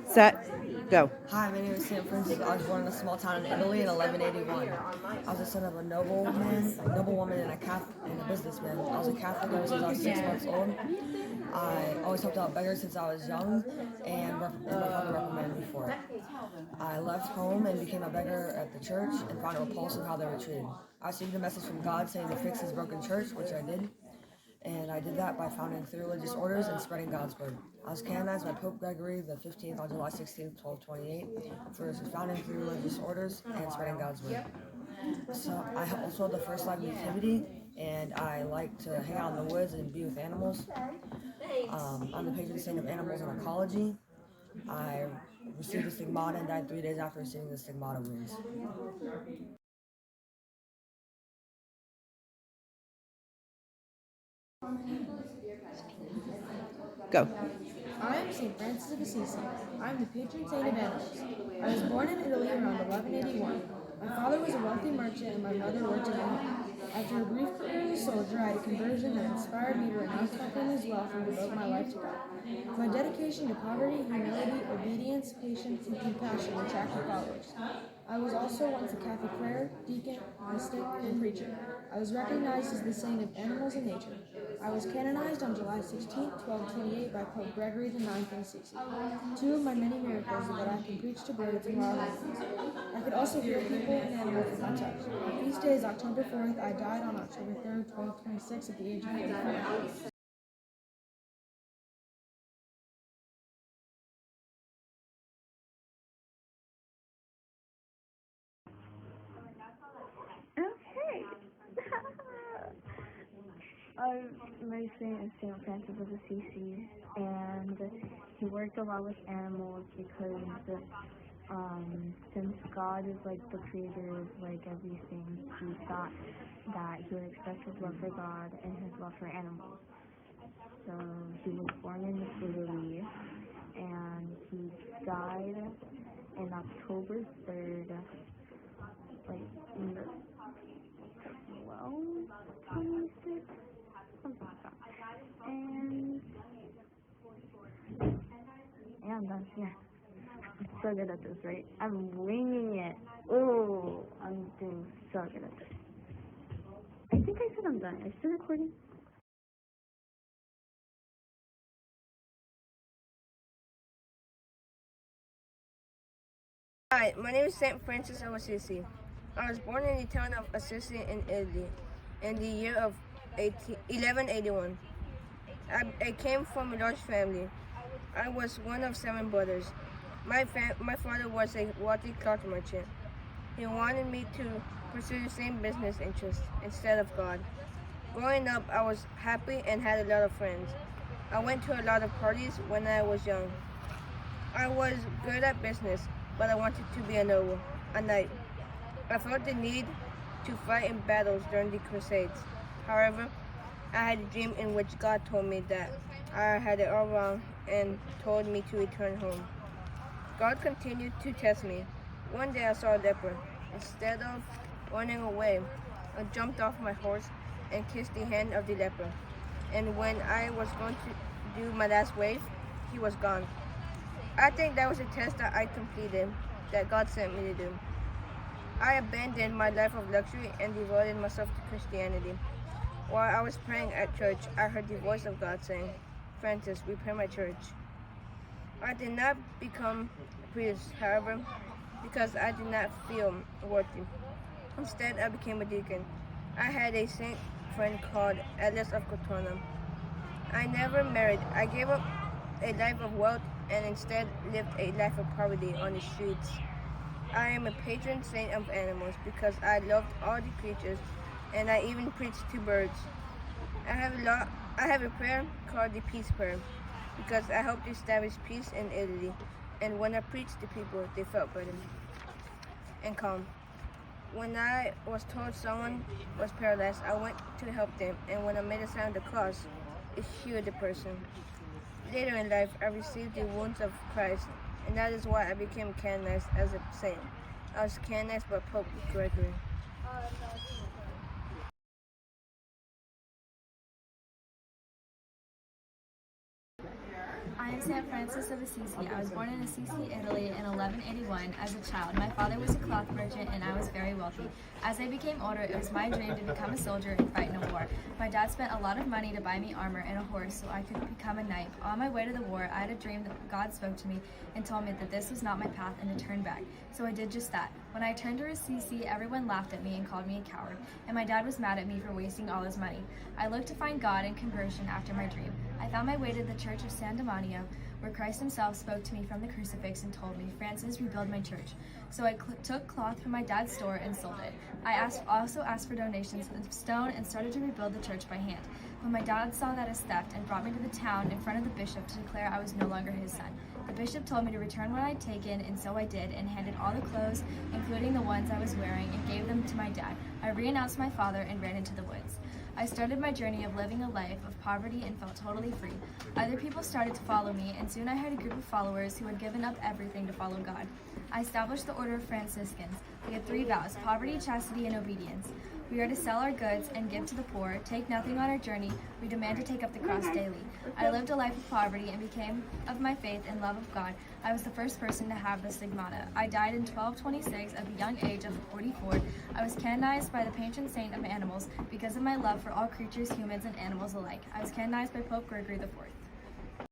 Set, go. Hi, my name is Sam Francis. I was born in a small town in Italy in 1181. I was the son of a noblewoman, and a businessman. I was a Catholic ever since I was 6 months old. I always helped out beggars since I was young, and my father reprimanded me for it. I left home and became a beggar at the church and found it repulsive how they were treated. I received a message from God saying to fix his broken church, which I did. And I did that by founding 3 religious orders and spreading God's word. I was canonized by Pope Gregory the 15th on July 16th, 1228, for founding 3 religious orders and spreading God's word. So I also had the first live nativity, and I like to hang out in the woods and be with animals. I'm the patron saint of animals and ecology. I received the stigmata and died 3 days after receiving the stigmata wounds. Go. I am St. Francis of Assisi. I am the patron saint of animals. I was born in Italy around 1181. My father was a wealthy merchant and my mother worked in a home. After a brief career as a soldier, I had a conversion that inspired me to renounce my family's wealth and devote my life to God. My dedication to poverty, humility, obedience, patience, and compassion attracted followers. I was also once a Catholic cleric, deacon, mystic, and preacher. I was recognized as the saint of animals and nature. I was canonized on July 16, 1228 by Pope Gregory IX in Assisi. 2 of my many miracles are that I can preach to birds and wild animals. I could also heal people and animals with my touch. My feast day is October 4th. I died on October 3rd, 1226 at the age of 44. Okay. My saint is Saint Francis of Assisi, and he worked a lot with animals because since God is like the creator of like everything, he thought that he would express his love for God and his love for animals. So he was born in Italy, and he died in October 3rd, like in the 26, something like that. And I'm done. Yeah. I'm so good at this, right? I'm winging it. Oh, I'm doing so good at this. I think I said I'm done. Are you still recording? Hi, my name is Saint Francis of Assisi. I was born in the town of Assisi in Italy in the year of 1181. I came from a large family. I was one of 7 brothers. My father was a wealthy cloth merchant. He wanted me to pursue the same business interests instead of God. Growing up, I was happy and had a lot of friends. I went to a lot of parties when I was young. I was good at business, but I wanted to be a knight. I felt the need to fight in battles during the Crusades. However, I had a dream in which God told me that I had it all wrong and told me to return home. God continued to test me. One day I saw a leper. Instead of running away, I jumped off my horse and kissed the hand of the leper. And when I was going to do my last wave, he was gone. I think that was a test that I completed, that God sent me to do. I abandoned my life of luxury and devoted myself to Christianity. While I was praying at church, I heard the voice of God saying, "Francis, repair my church." I did not become a priest, however, because I did not feel worthy. Instead, I became a deacon. I had a saint friend called Alice of Cortona. I never married. I gave up a life of wealth and instead lived a life of poverty on the streets. I am a patron saint of animals because I loved all the creatures and I even preached to birds. I have a prayer called the Peace Prayer because I helped establish peace in Italy, and when I preached to people, they felt better and calm. When I was told someone was paralyzed, I went to help them, and when I made a sign of the cross, it healed the person. Later in life, I received the wounds of Christ, and that is why I became canonized as a saint. I was canonized by Pope Gregory. I I am St. Francis of Assisi. I was born in Assisi, Italy in 1181 as a child. My father was a cloth merchant and I was very wealthy. As I became older, it was my dream to become a soldier and fight in a war. My dad spent a lot of money to buy me armor and a horse so I could become a knight. On my way to the war, I had a dream that God spoke to me and told me that this was not my path and to turn back. So I did just that. When I returned to Assisi, everyone laughed at me and called me a coward, and my dad was mad at me for wasting all his money. I looked to find God and conversion after my dream. I found my way to the Church of San Dominio, where Christ himself spoke to me from the crucifix and told me, "Francis, rebuild my church." So I took cloth from my dad's store and sold it. I also asked for donations of stone and started to rebuild the church by hand. But my dad saw that as theft and brought me to the town in front of the bishop to declare I was no longer his son. The bishop told me to return what I had taken, and so I did, and handed all the clothes, including the ones I was wearing, and gave them to my dad. I renounced my father and ran into the woods. I started my journey of living a life of poverty and felt totally free. Other people started to follow me, and soon I had a group of followers who had given up everything to follow God. I established the Order of Franciscans. We had 3 vows: poverty, chastity, and obedience. We are to sell our goods and give to the poor, take nothing on our journey. We demand to take up the cross daily. I lived a life of poverty and became of my faith and love of God. I was the first person to have the stigmata. I died in 1226 at the young age of 44. I was canonized by the patron saint of animals because of my love for all creatures, humans and animals alike. I was canonized by Pope Gregory IV.